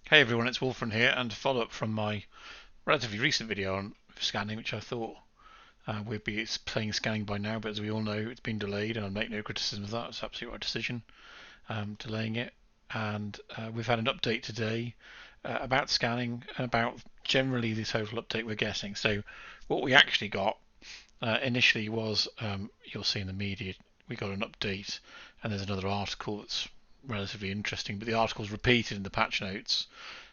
Hey everyone, it's Wolfram here, and to follow up from my relatively recent video on scanning, which I thought we'd be playing scanning by now, but as we all know, it's been delayed, and I make no criticism of that. It's absolutely right decision, delaying it. And we've had an update today about scanning and about generally the total update we're getting. So what we actually got initially was, you'll see in the media, we got an update, and there's another article that's relatively interesting, but the article's repeated in the patch notes.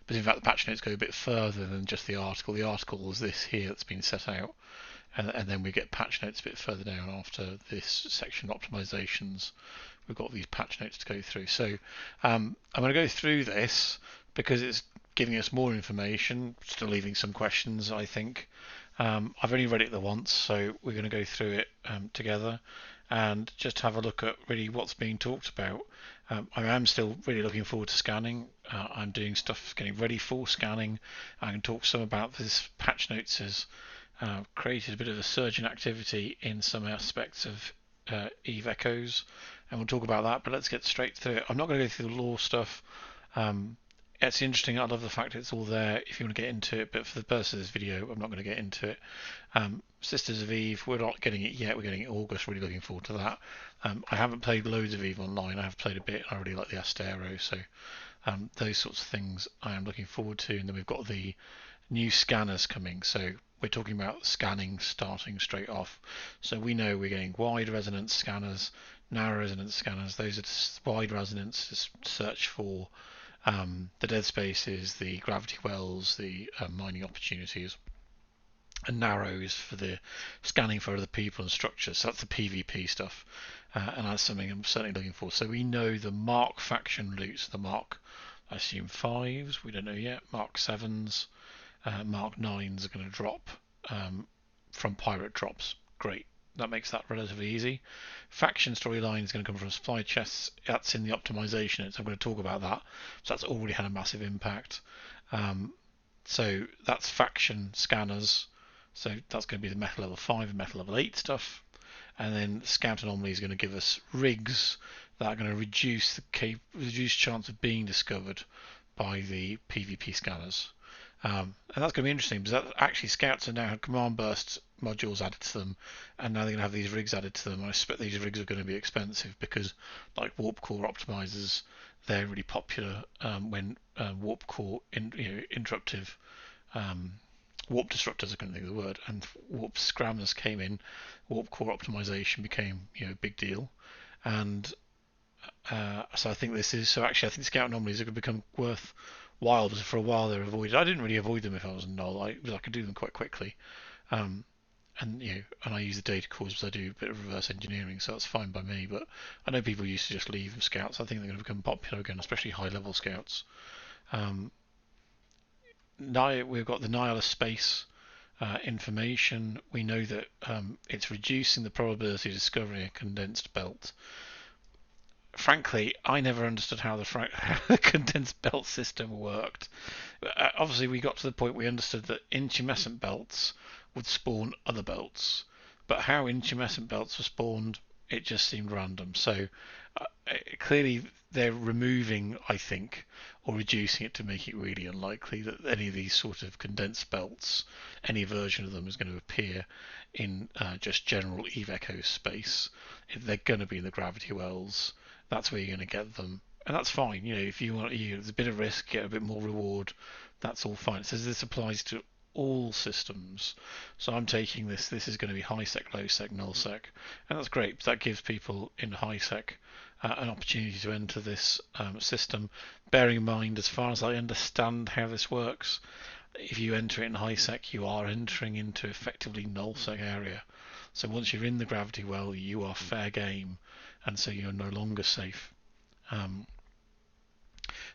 But in fact, the patch notes go a bit further than just the article. The article is this here that's been set out, and then we get patch notes a bit further down after this section optimizations. We've got these patch notes to go through. So I'm going to go through this because it's giving us more information, still leaving some questions, I think. I've only read it the once, so we're going to go through it together and just have a look at really what's being talked about. I am still really looking forward to scanning. I'm doing stuff getting ready for scanning. I can talk some about this. Patch notes has created a bit of a surge in activity in some aspects of Eve Echjoes, and we'll talk about that, but let's get straight through it. I'm not going to go through the lore stuff. It's interesting. I love the fact it's all there if you want to get into it, but for the purpose of this video, I'm not going to get into it. Sisters of Eve, we're not getting it yet. We're getting it in August. Really looking forward to that. I haven't played loads of Eve online. I have played a bit. I really like the Astero, so those sorts of things I am looking forward to. And then we've got the new scanners coming. So we're talking about scanning starting straight off. So we know we're getting wide resonance scanners, narrow resonance scanners. Those are wide resonance to search for the dead spaces, the gravity wells, the mining opportunities, and narrows for the scanning for other people and structures. So that's the PvP stuff, and that's something I'm certainly looking for. So we know the Mark faction loots, the Mark, I assume 5s, we don't know yet, Mark 7s, Mark 9s are going to drop from pirate drops. Great. That makes that relatively easy. Faction storyline is going to come from supply chests. That's in the optimization. So I'm going to talk about that. So that's already had a massive impact. So that's faction scanners. So that's going to be the metal level 5 and metal level 8 stuff. And then scout anomaly is going to give us rigs that are going to reduce the chance of being discovered by the PvP scanners. And that's going to be interesting because that actually scouts have now had command burst modules added to them, and now they're going to have these rigs added to them. And I suspect these rigs are going to be expensive because, like warp core optimizers, they're really popular when warp core interruptive warp disruptors, I couldn't think of the word, and warp scrammers came in. Warp core optimization became a big deal, and so I think this is so. Actually, I think scout anomalies are going to become worthwhile because for a while they're avoided. I didn't really avoid them if I was a null. I could do them quite quickly, and I use the data cores because I do a bit of reverse engineering, so that's fine by me. But I know people used to just leave scouts. I think they're going to become popular again, especially high-level scouts. We've got the Nihulus Space information. We know that it's reducing the probability of discovering a condensed belt. Frankly, I never understood how the condensed belt system worked. Obviously, we got to the point we understood that intumescent belts would spawn other belts, but how intumescent belts were spawned, it just seemed random. So clearly, they're removing, I think, or reducing it to make it really unlikely that any of these sort of condensed belts, any version of them, is going to appear in just general Eve Echjoes space. If they're going to be in the gravity wells, that's where you're going to get them, and that's fine. If you want, there's a bit of risk, get a bit more reward. That's all fine. It says this applies to all systems. So I'm taking this. This is going to be high sec, low sec, null sec, and that's great. That gives people in high sec an opportunity to enter this system. Bearing in mind, as far as I understand how this works, if you enter it in high sec, you are entering into effectively null sec area. So once you're in the gravity well, you are fair game, and so you're no longer safe.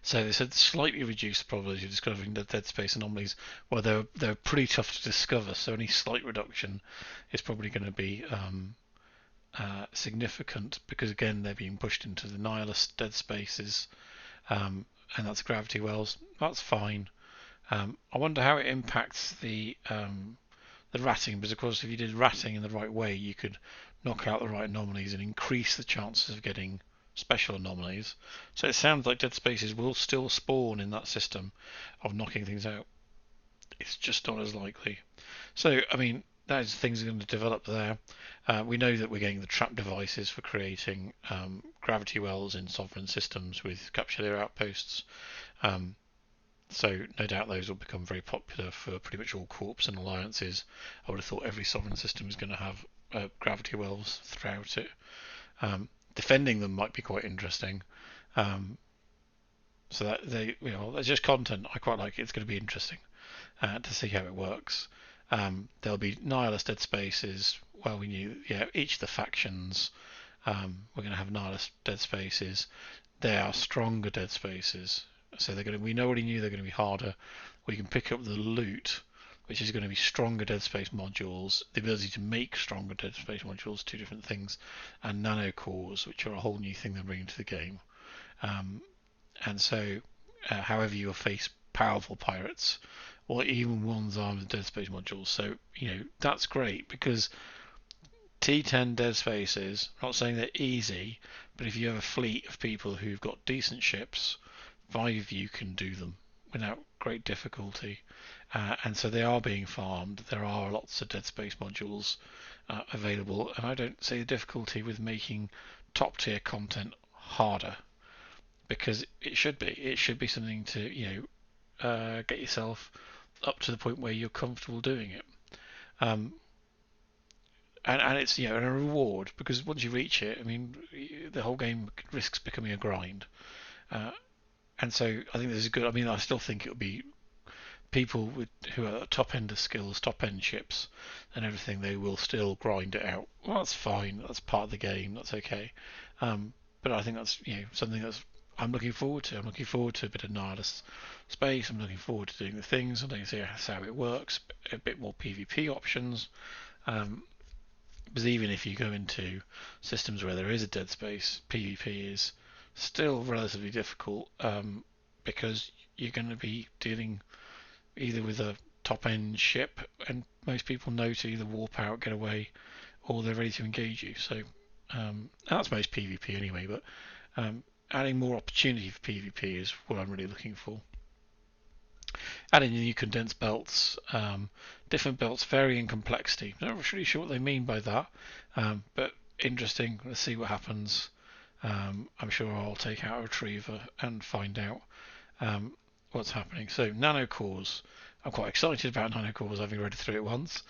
So they said slightly reduced the probability of discovering the dead space anomalies. Well, they're pretty tough to discover, so any slight reduction is probably going to be significant because again they're being pushed into the Nihilus dead spaces, and that's gravity wells. That's fine. I wonder how it impacts the ratting, because of course if you did ratting in the right way, you could knock out the right anomalies and increase the chances of getting special anomalies. So it sounds like dead spaces will still spawn in that system of knocking things out. It's just not as likely. So, I mean, those things are going to develop there. We know that we're getting the trap devices for creating gravity wells in sovereign systems with Capsuleer outposts. So no doubt those will become very popular for pretty much all corps and alliances. I would have thought every sovereign system is going to have gravity wells throughout it. Defending them might be quite interesting. So that that's just content. I quite like it. It's going to be interesting to see how it works. There'll be Nihulus dead spaces. Well, we knew, each of the factions we're going to have Nihulus dead spaces. They are stronger dead spaces. So we already knew they're going to be harder. We can pick up the loot, which is going to be stronger dead space modules, the ability to make stronger dead space modules, two different things, and nano cores, which are a whole new thing they're bringing to the game. And so, however you face powerful pirates, or even ones armed with dead space modules, so that's great because T10 dead spaces. I'm not saying they're easy, but if you have a fleet of people who've got decent ships, 5 of you can do them without great difficulty. And so they are being farmed. There are lots of dead space modules available, and I don't see the difficulty with making top tier content harder, because it should be. It should be something to get yourself up to the point where you're comfortable doing it. And it's a reward, because once you reach it, I mean, the whole game risks becoming a grind. And so I think this is good. I mean, I still think it'll be people who are at top end of skills, top end ships, and everything. They will still grind it out. Well, that's fine. That's part of the game. That's okay. But I think that's something that's I'm looking forward to. I'm looking forward to a bit of Nihulus Space. I'm looking forward to doing the things. I'm looking to see how it works. A bit more PvP options. Because even if you go into systems where there is a dead space, PvP is still relatively difficult, because you're going to be dealing either with a top-end ship, and most people know to either warp out, get away, or they're ready to engage you. So that's most PvP anyway, but adding more opportunity for PvP is what I'm really looking for. Adding new condensed belts, different belts vary in complexity. I'm not really sure what they mean by that, but interesting. Let's see what happens. I'm sure I'll take out a retriever and find out what's happening. So nano cores. I'm quite excited about nano cores, having read through it once.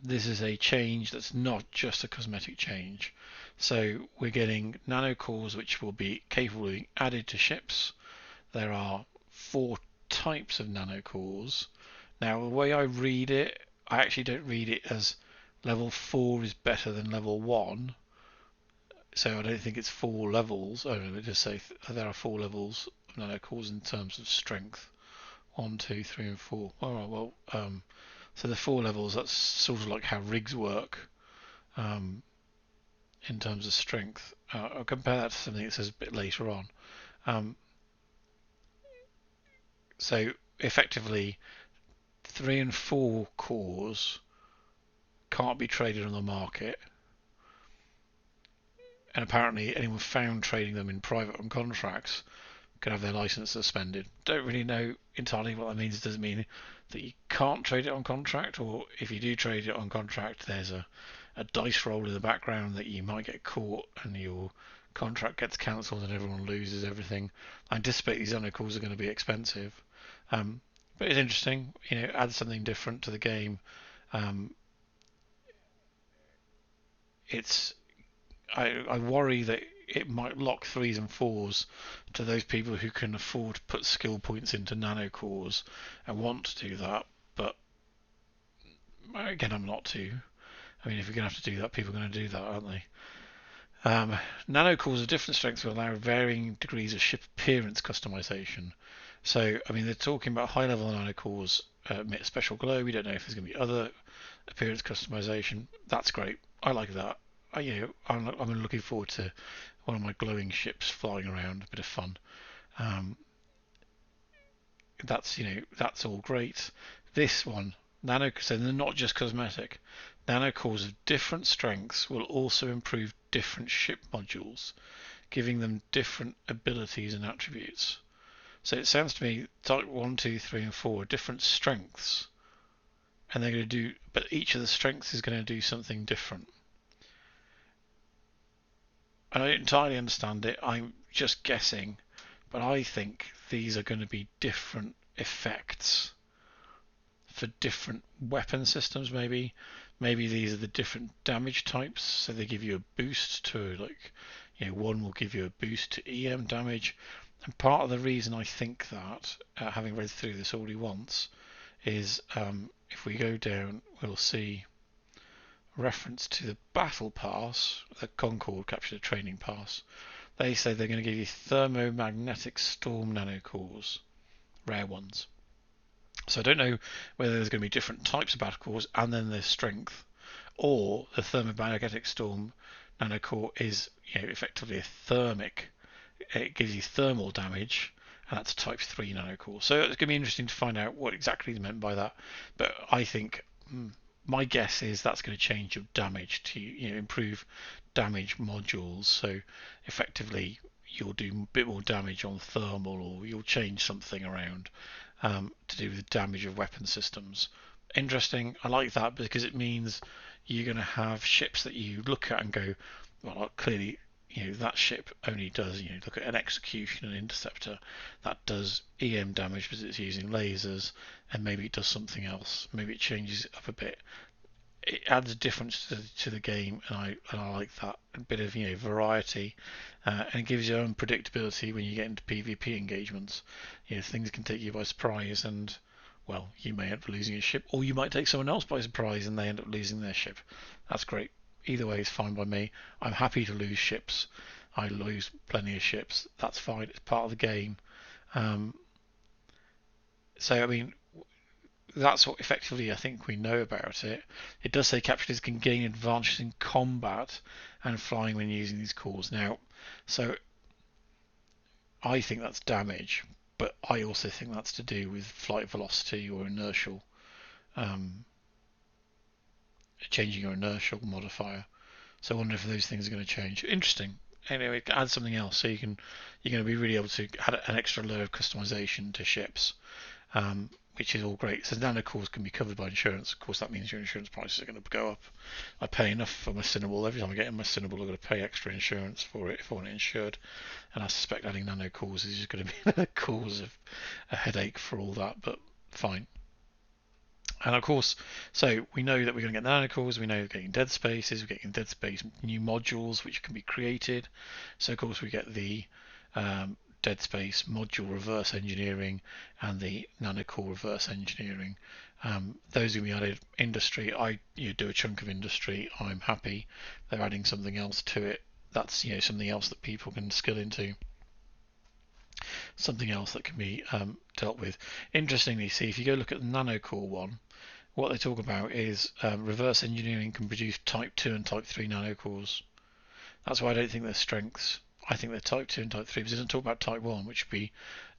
This is a change that's not just a cosmetic change. So we're getting nano cores which will be capable of being added to ships. There are 4 types of nano cores. Now, the way I read it, I actually don't read it as level 4 is better than level 1. So I don't think it's 4 levels. Oh, let me just say there are 4 levels of nano cores in terms of strength. 1, 2, 3, and 4. All right, well, so the 4 levels, that's sort of like how rigs work in terms of strength. I'll compare that to something that says a bit later on. So effectively, 3 and 4 cores can't be traded on the market, and apparently anyone found trading them in private on contracts can have their license suspended. Don't really know entirely what that means. Does it mean that you can't trade it on contract, or if you do trade it on contract, there's a dice roll in the background that you might get caught and your contract gets cancelled and everyone loses everything? I anticipate these nano cores are going to be expensive, but it's interesting. Add something different to the game. I worry that it might lock 3s and 4s to those people who can afford to put skill points into nano cores and want to do that. But again, I'm not too. I mean, if you're going to have to do that, people are going to do that, aren't they? Nano cores of different strengths will allow varying degrees of ship appearance customization. So, I mean, they're talking about high-level nano cores emit special glow. We don't know if there's going to be other appearance customization. That's great. I like that. I'm looking forward to one of my glowing ships flying around. A bit of fun. That's all great. This one, so they're not just cosmetic. Nano cores of different strengths will also improve different ship modules. giving them different abilities and attributes. So it sounds to me type 1, 2, 3, and 4 are different strengths, and they're going to do, but each of the strengths is going to do something different. I don't entirely understand it. I'm just guessing, but I think these are going to be different effects for different weapon systems. Maybe these are the different damage types, so they give you a boost to, like, one will give you a boost to EM damage. And part of the reason I think that, having read through this already once, is if we go down, we'll see reference to the battle pass, the Concord Capture the Training Pass. They say they're going to give you thermomagnetic storm nanocores, rare ones. So I don't know whether there's going to be different types of battle cores and then their strength, or the thermomagnetic storm nanocore is effectively a thermic. It gives you thermal damage, and that's a type 3 nanocore. So it's going to be interesting to find out what exactly is meant by that. But I think my guess is that's going to change your damage to improve damage modules. So effectively, you'll do a bit more damage on thermal, or you'll change something around to do with the damage of weapon systems. Interesting. I like that because it means you're going to have ships that you look at and go, well, clearly, that ship only does, look at an execution and interceptor, that does EM damage because it's using lasers, and maybe it does something else. Maybe it changes it up a bit. It adds a difference to the game, and I like that, a bit of variety, and it gives you unpredictability when you get into PvP engagements. Things can take you by surprise, and well, you may end up losing your ship, or you might take someone else by surprise and they end up losing their ship. That's great. Either way is fine by me. I'm happy to lose ships. I lose plenty of ships. That's fine. It's part of the game. So I mean, that's what effectively I think we know about it. It does say capturers can gain advantages in combat and flying when using these cores. Now, so I think that's damage, but I also think that's to do with flight velocity or inertial, changing your inertial modifier. So I wonder if those things are going to change. Interesting. Anyway, add something else, so you're going to be really able to add an extra layer of customization to ships, which is all great. So nano cores can be covered by insurance. Of course, that means your insurance prices are going to go up. I pay enough for my Cinnable. Every time I get in my Cinnable, I've got to pay extra insurance for it if I want it insured. And I suspect adding nano cores is just going to be a cause of a headache for all that, but fine. And of course, so we know that we're going to get nano cores, we know we're getting dead spaces, we're getting dead space new modules which can be created. So of course we get the dead space module reverse engineering and the nanocore reverse engineering. Those are going to be added. Industry, I do a chunk of industry. I'm happy they're adding something else to it. That's something else that people can skill into. Something else that can be dealt with. Interestingly, see if you go look at the nanocore one, what they talk about is reverse engineering can produce type 2 and type 3 nanocores. That's why I don't think they're strengths. I think they're type 2 and type 3, because it doesn't talk about type 1, which would be,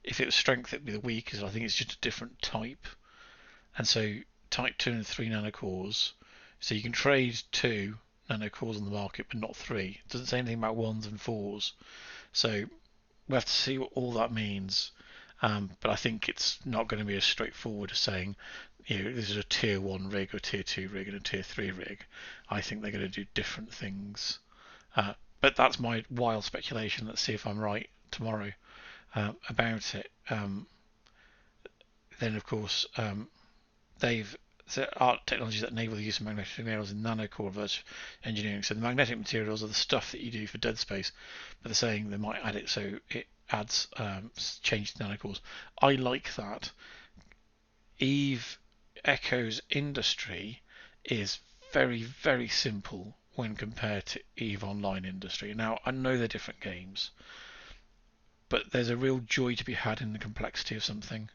if it was strength, it would be the weakest. I think it's just a different type. And so type 2 and 3 nanocores, so you can trade 2 nanocores on the market, but not 3. It doesn't say anything about 1s and 4s. So we have to see what all that means. But I think it's not going to be as straightforward as saying, this is a tier 1 rig, a tier 2 rig, and a tier 3 rig. I think they're going to do different things. But that's my wild speculation. Let's see if I'm right tomorrow about it. Then, of course, they've art technologies that enable the use of magnetic materials in nanocore reverse engineering. So the magnetic materials are the stuff that you do for Dead Space, but they're saying they might add it so it adds change to nanocores. I like that. Echjoes industry is very, very simple when compared to EVE Online industry. Now, I know they're different games, but there's a real joy to be had in the complexity of something.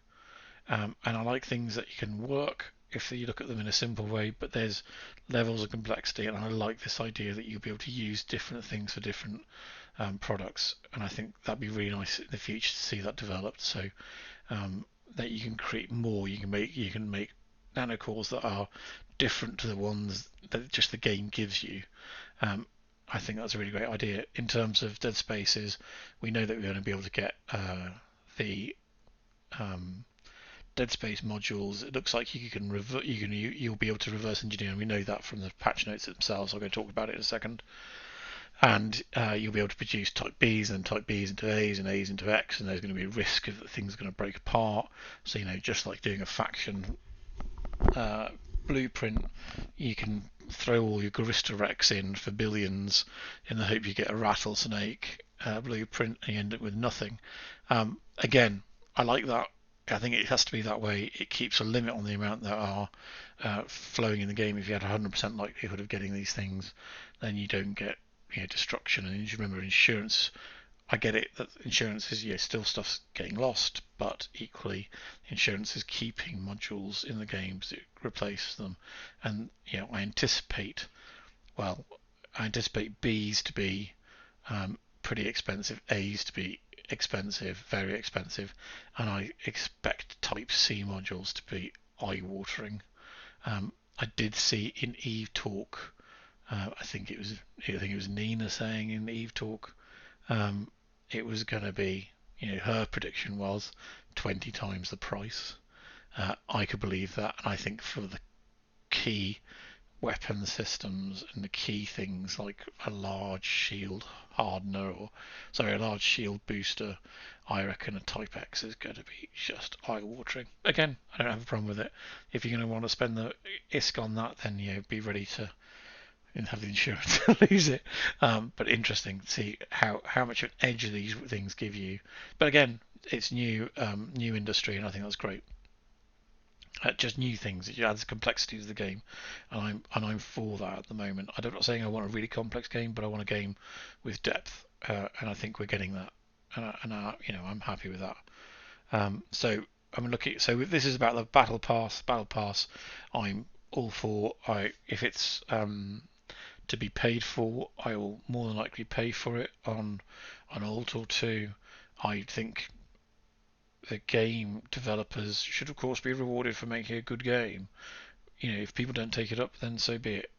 And I like things that you can work if you look at them in a simple way, but there's levels of complexity, and I like this idea that you'll be able to use different things for different products, and I think that'd be really nice in the future to see that developed, so that you can create more. You can make nanocores that are different to the ones that just the game gives you, I think that's a really great idea. In terms of Deadspace, is we know that we're going to be able to get the Deadspace modules. It looks like you'll be able to reverse engineer, and we know that from the patch notes themselves. I'm going to talk about it in a second. And you'll be able to produce type Bs and type Bs into As and As into X, and there's going to be a risk of that things are going to break apart. So just like doing a faction blueprint, you can throw all your Garista Rex in for billions in the hope you get a rattlesnake blueprint, and you end up with nothing. Again, I like that. I think it has to be that way. It keeps a limit on the amount that are flowing in the game. If you had 100% likelihood of getting these things, then you don't get destruction. And you remember insurance. I get it that insurance is still stuff's getting lost, but equally insurance is keeping modules in the games. It replaces them, and I anticipate Bs to be pretty expensive, As to be expensive, very expensive, and I expect Type C modules to be eye-watering. I did see in Eve Talk, I think it was Nina saying in Eve Talk, it was going to be, her prediction was 20 times the price. I could believe that, and I think for the key weapon systems and the key things like a large shield hardener a large shield booster, I reckon a Type X is going to be just eye-watering. Again, I don't have a problem with it. If you're going to want to spend the ISK on that, then be ready to have the insurance to lose it. But interesting to see how much of an edge these things give you. But again, it's new industry, and I think that's great. Just new things. It adds complexity to the game, and I'm for that at the moment. I'm not saying I want a really complex game, but I want a game with depth, and I think we're getting that. And I'm happy with that. So I'm looking. So this is about the battle pass. Battle pass, I'm all for. If it's to be paid for, I will more than likely pay for it on Alt or 2. I think the game developers should of course be rewarded for making a good game. If people don't take it up, then so be it.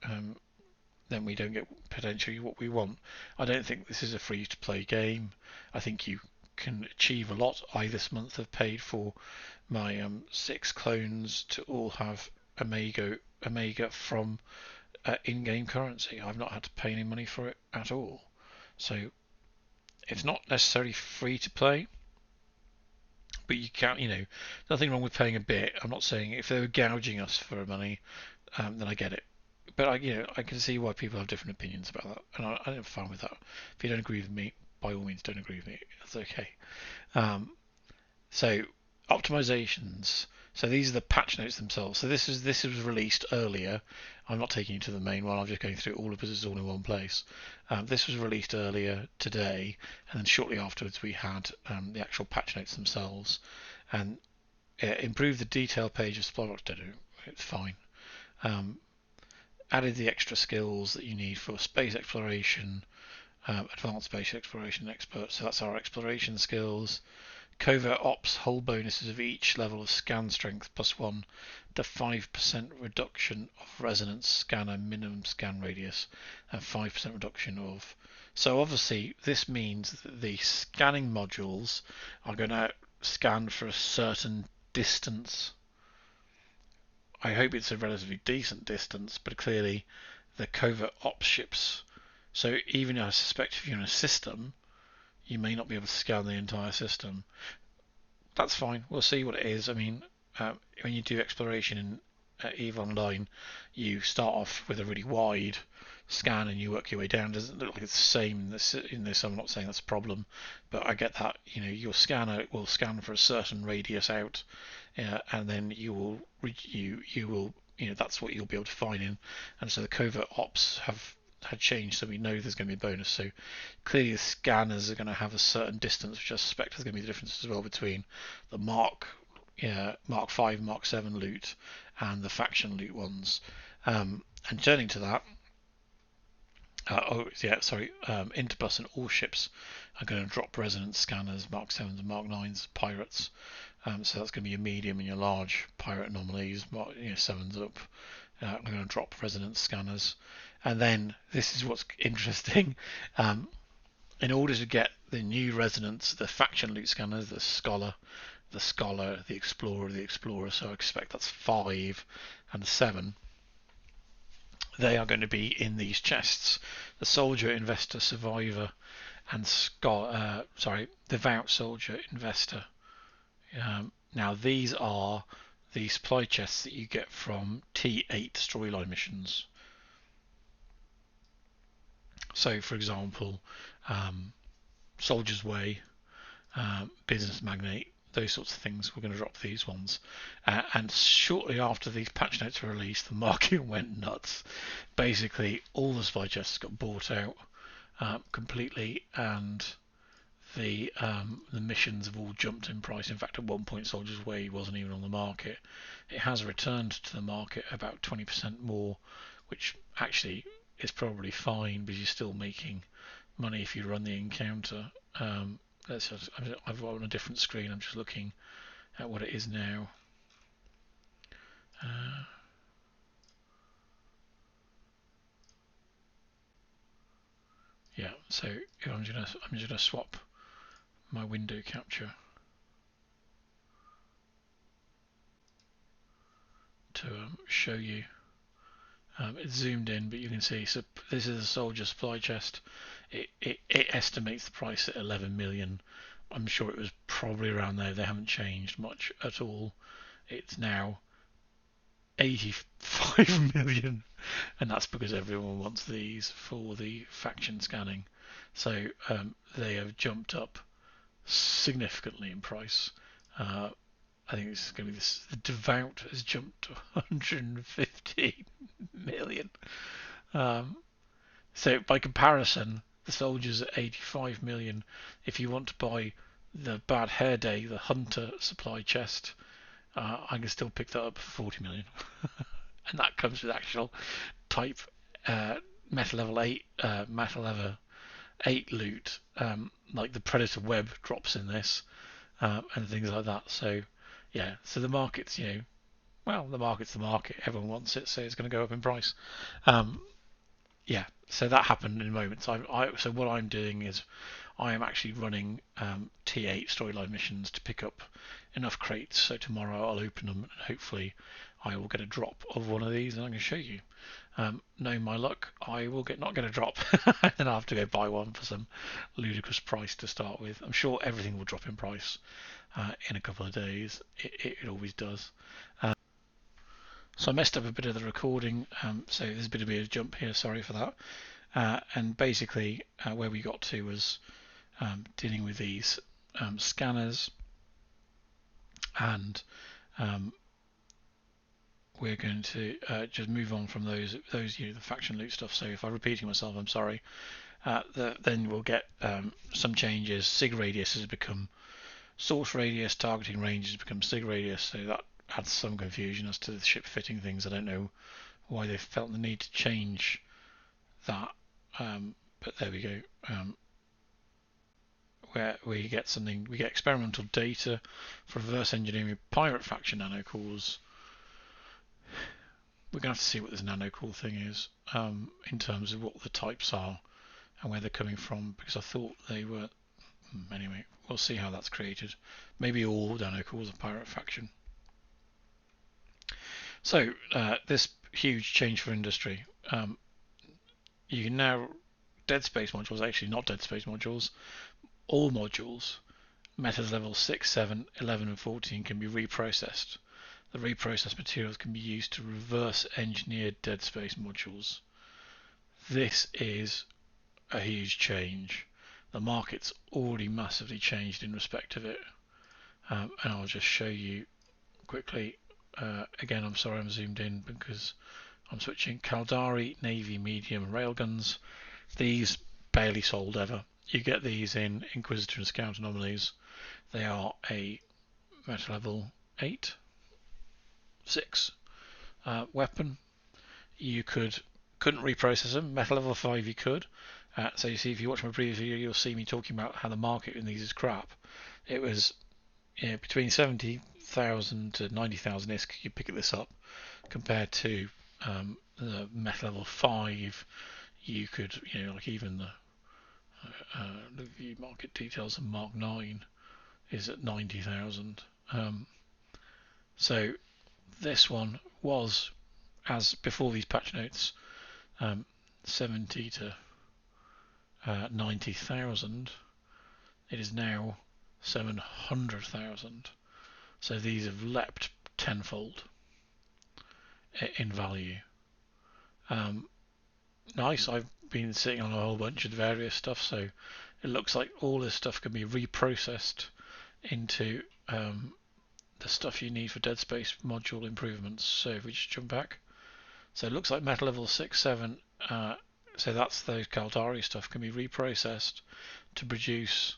Then we don't get potentially what we want. I don't think this is a free to play game. I think you can achieve a lot. I this month have paid for my 6 clones to all have Omega from in-game currency. I've not had to pay any money for it at all. So it's not necessarily free to play, but you can't, nothing wrong with paying a bit. I'm not saying if they were gouging us for money, then I get it. But I can see why people have different opinions about that, and I'm fine with that. If you don't agree with me, by all means, don't agree with me. That's okay. So optimizations. So these are the patch notes themselves. So this was released earlier. I'm not taking you to the main one. I'm just going through all of it. It's all in one place. This was released earlier today, and then shortly afterwards we had the actual patch notes themselves, and improved the detail page of Splotrox. It's fine. Added the extra skills that you need for space exploration, advanced space exploration expert. So that's our exploration skills. Covert Ops, whole bonuses of each level of scan strength +1 to 5% reduction of resonance scanner minimum scan radius, and 5% reduction of. So obviously this means that the scanning modules are going to scan for a certain distance. I hope it's a relatively decent distance, but clearly the Covert Ops ships. So even I suspect if you're in a system, you may not be able to scan the entire system. That's fine. We'll see what it is. I mean, when you do exploration in EVE Online, you start off with a really wide scan and you work your way down. It doesn't look like it's the same in this. I'm not saying that's a problem, but I get that. Your scanner will scan for a certain radius out, and then you will that's what you'll be able to find in. And so the Covert Ops had changed, so we know there's going to be a bonus. So clearly the scanners are going to have a certain distance, which I suspect is going to be the difference as well between the Mark 5, Mark 7 loot and the faction loot ones. And turning to that, Interbus and all ships are going to drop resonance scanners, Mark 7s and Mark 9s, pirates. So that's going to be your medium and your large pirate anomalies, 7s up. Are going to drop resonance scanners. And then this is what's interesting. In order to get the new resonance, the faction loot scanners, the Scholar, the Explorer, so I expect that's 5 and 7. They are going to be in these chests. The Soldier, Investor, Survivor, and Devout Soldier, Investor. Now these are the supply chests that you get from T8 storyline missions. So, for example, Soldier's Way, Business Magnate, those sorts of things. We're going to drop these ones. And shortly after these patch notes were released, the market went nuts. Basically, all the supply chests got bought out completely, and the missions have all jumped in price. In fact, at one point, Soldier's Way wasn't even on the market. It has returned to the market about 20% more, which actually is probably fine, because you're still making money if you run the encounter. I've got on a different screen. I'm just looking at what it is now. Yeah, so I'm just gonna swap my window capture to show you. It's zoomed in, but you can see. So this is a Soldier supply chest. It estimates the price at 11 million. I'm sure it was probably around there. They haven't changed much at all. It's now 85 million, and that's because everyone wants these for the faction scanning. So they have jumped up significantly in price. I think this is going to be this. The Devout has jumped to 150 million. So by comparison, the Soldier's at 85 million. If you want to buy the Bad Hair Day, the Hunter supply chest, I can still pick that up for 40 million. And that comes with actual type Metal Level 8, Metal Level 8 loot, like the Predator Web drops in this, and things like that. So yeah, so the market's, well, the market's the market. Everyone wants it, so it's going to go up in price. Yeah, so that happened in a moment. So what I'm doing is I am actually running T8 storyline missions to pick up enough crates. So tomorrow I'll open them, and hopefully I will get a drop of one of these, and I'm going to show you. Knowing my luck, I will not get a drop, and then I'll have to go buy one for some ludicrous price to start with. I'm sure everything will drop in price in a couple of days. It always does. So I messed up a bit of the recording, so there's a bit of a jump here, sorry for that. And basically where we got to was dealing with these scanners, and we're going to just move on from those the faction loot stuff. So if I'm repeating myself, I'm sorry. Then we'll get some changes. Sig radius has become source radius, targeting range has become sig radius, so that adds some confusion as to the ship fitting things. I don't know why they felt the need to change that, but there we go. Where we get something, we get experimental data for reverse engineering pirate faction nano cores. We're going to have to see what this nano core thing is in terms of what the types are and where they're coming from, because I thought they were. Anyway, we'll see how that's created. Maybe all nano cores are pirate faction. So this huge change for industry. You can now Deadspace modules, actually not Deadspace modules, all modules, metas level 6, 7, 11 and 14 can be reprocessed. The reprocessed materials can be used to reverse engineer Deadspace modules. This is a huge change. The market's already massively changed in respect of it, and I'll just show you quickly. Again, I'm sorry I'm zoomed in because I'm switching. Caldari, Navy, Medium, Railguns. These barely sold ever. You get these in Inquisitor and Scout anomalies. They are a meta level 8, 6 weapon. You couldn't reprocess them. Meta level 5 you could. So you see, if you watch my previous video, you'll see me talking about how the market in these is crap. It was between 70,000 to 90,000 ISK you pick this up, compared to the meta level 5, you could, like even the view market details of Mark 9 is at 90,000. So this one was, as before these patch notes, 70 to 90,000. It is now 700,000. So these have leapt tenfold in value. Nice. I've been sitting on a whole bunch of various stuff, so it looks like all this stuff can be reprocessed into the stuff you need for Deadspace module improvements. So if we just jump back, so it looks like meta level 6, 7, so that's those Caldari stuff can be reprocessed to produce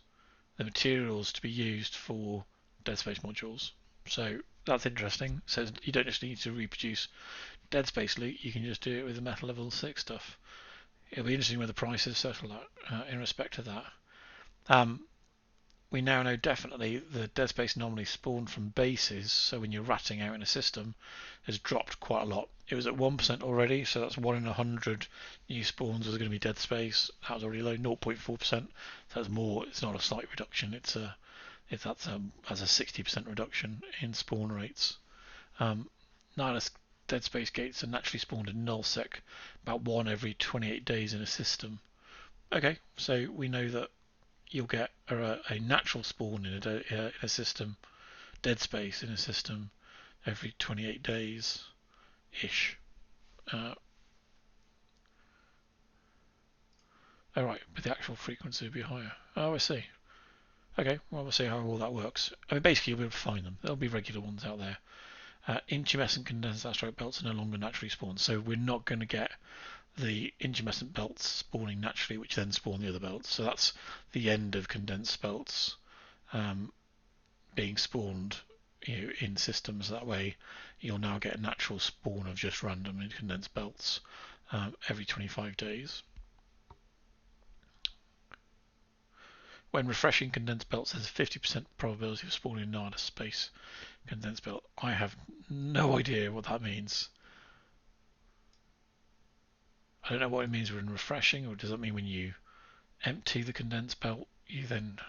the materials to be used for Deadspace modules. So that's interesting. So you don't just need to reproduce Deadspace loot, you can just do it with the meta level 6 stuff. It'll be interesting where the prices settle at in respect to that. We now know definitely the Deadspace anomaly spawned from bases, so when you're ratting out in a system, has dropped quite a lot. It was at 1% already, so that's 1 in 100 new spawns is going to be Deadspace. That was already low, 0.4%. So that's more. It's not a slight reduction. That's a 60% reduction in spawn rates. Nihulus Deadspace gates are naturally spawned in nullsec, about 1 every 28 days in a system. Okay, so we know that you'll get a natural spawn in a system, Deadspace in a system, every 28 days ish. Alright, but the actual frequency would be higher. Oh, I see. Okay, well, we'll see how all that works. I mean, basically, you'll be able to find them. There'll be regular ones out there. Intumescent condensed asteroid belts are no longer naturally spawned, so we're not going to get the intumescent belts spawning naturally, which then spawn the other belts. So that's the end of condensed belts being spawned in systems. That way, you'll now get a natural spawn of just random condensed belts every 25 days. When refreshing condensed belts, there's a 50% probability of spawning a Nano Space condensed belt. I have no idea what that means. I don't know what it means when refreshing, or does that mean when you empty the condensed belt, you then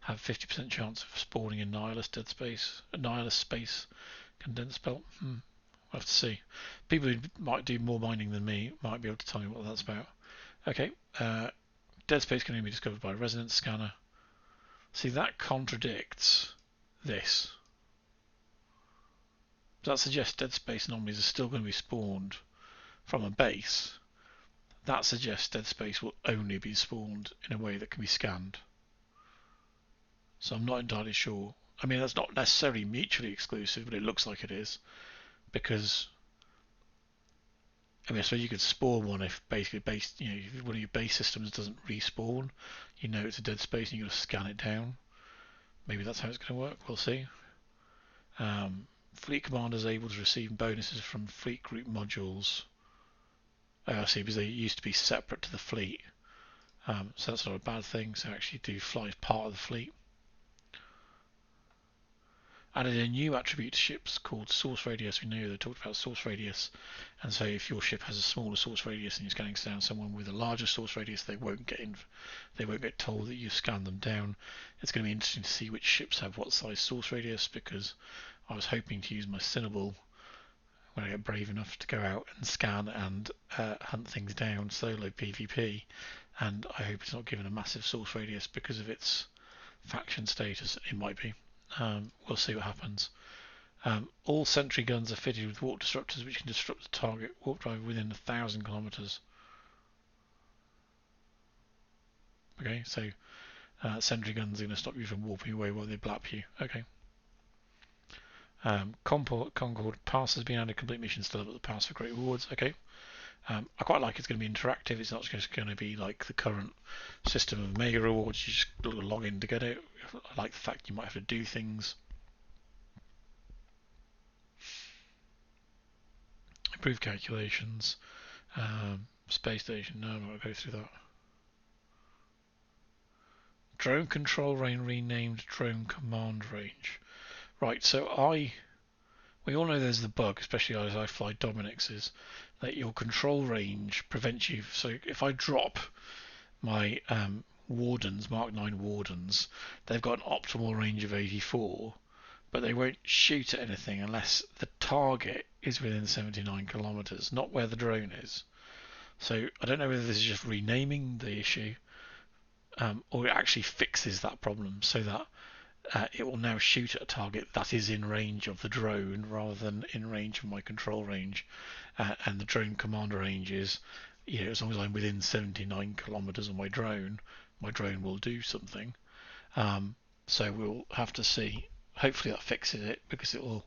have 50% chance of spawning a Nihulus Space condensed belt? We'll have to see. People who might do more mining than me might be able to tell me what that's about. Okay, Deadspace can only be discovered by a resonance scanner. See, that contradicts this. That suggests Deadspace anomalies are still going to be spawned from a base. That suggests Deadspace will only be spawned in a way that can be scanned. So I'm not entirely sure. I mean, that's not necessarily mutually exclusive, but it looks like it is. Because, I mean, I suppose you could spawn one if basically if one of your base systems doesn't respawn, you know it's a Deadspace and you've got to scan it down. Maybe that's how it's going to work. We'll see. Fleet commanders able to receive bonuses from fleet group modules. I see, because they used to be separate to the fleet. So that's not a bad thing. So actually do fly as part of the fleet. Added a new attribute to ships called source radius. We know they talked about source radius, and so if your ship has a smaller source radius and you're scanning down someone with a larger source radius, they won't get told that you scanned them down. It's going to be interesting to see which ships have what size source radius, because I was hoping to use my Cinnable when I get brave enough to go out and scan and hunt things down solo PvP, and I hope it's not given a massive source radius because of its faction status. It might be. We'll see what happens. All sentry guns are fitted with warp disruptors which can disrupt the target warp drive within 1,000 kilometers. Okay, so sentry guns are going to stop you from warping away while they blap you. Okay. Concord Pass has been added. Complete mission still up at the pass for great rewards. Okay. I quite like it's going to be interactive. It's not just going to be like the current system of mega rewards. You just log in to get it. I like the fact you might have to do things. Improve calculations. Space station. No, I'm not going to go through that. Drone control range renamed drone command range. Right, so I We all know there's the bug, especially as I fly Dominic's, is that your control range prevents you. So if I drop my Wardens, Mark 9 Wardens, they've got an optimal range of 84, but they won't shoot at anything unless the target is within 79 kilometers, not where the drone is. So I don't know whether this is just renaming the issue, or it actually fixes that problem so that it will now shoot at a target that is in range of the drone rather than in range of my control range. And the drone commander range is, as long as I'm within 79 kilometers of my drone will do something. So we'll have to see. Hopefully that fixes it, because it will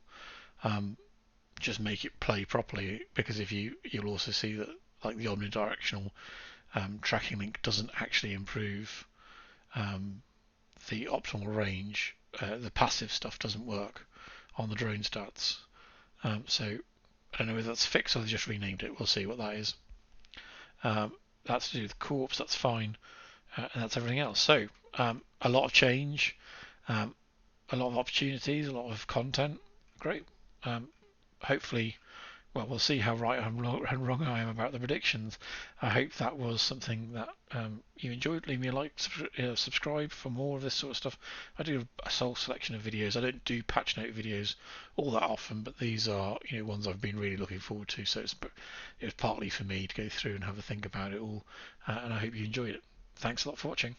just make it play properly. Because if you'll also see that, like, the omnidirectional tracking link doesn't actually improve the optimal range. The passive stuff doesn't work on the drone stats. So I don't know whether that's fixed or they just renamed it. We'll see what that is. That's to do with Corps. That's fine, and that's everything else. So a lot of change, a lot of opportunities, a lot of content. Great. Hopefully, well, we'll see how right and wrong I am about the predictions. I hope that was something that you enjoyed. Leave me a like, subscribe for more of this sort of stuff. I do a sole selection of videos. I don't do patch note videos all that often, but these are ones I've been really looking forward to. So it was partly for me to go through and have a think about it all, and I hope you enjoyed it. Thanks a lot for watching.